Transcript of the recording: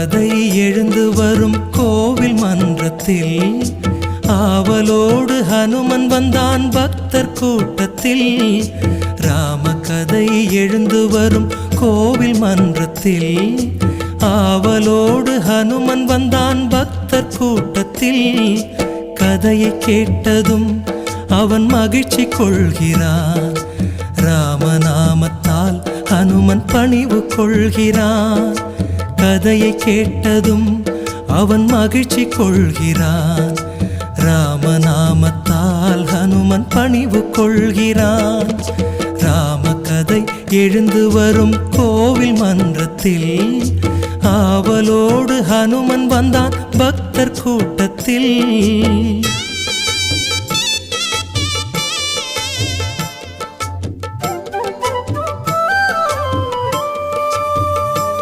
கதை எழுந்து வரும் கோவில் மன்றத்தில் ஆவலோடு ஹனுமன் வந்தான் பக்தர் கூட்டத்தில். ராம கதை எழுந்து வரும் கோவில் மன்றத்தில் ஆவலோடு ஹனுமன் வந்தான் பக்தர் கூட்டத்தில். கதையை கேட்டதும் அவன் மகிழ்ச்சி கொள்கிறான். ராமநாமத்தால் ஹனுமன் பணிவு கொள்கிறான். கதையை கேட்டதும் அவன் மகிழ்ச்சி கொள்கிறான். ராமநாமத்தால் ஹனுமன் பணிவு கொள்கிறான். ராம கதை எழுந்து வரும் கோவில் மன்றத்தில் ஆவலோடு ஹனுமன் வந்தான் பக்தர் கூட்டத்தில்.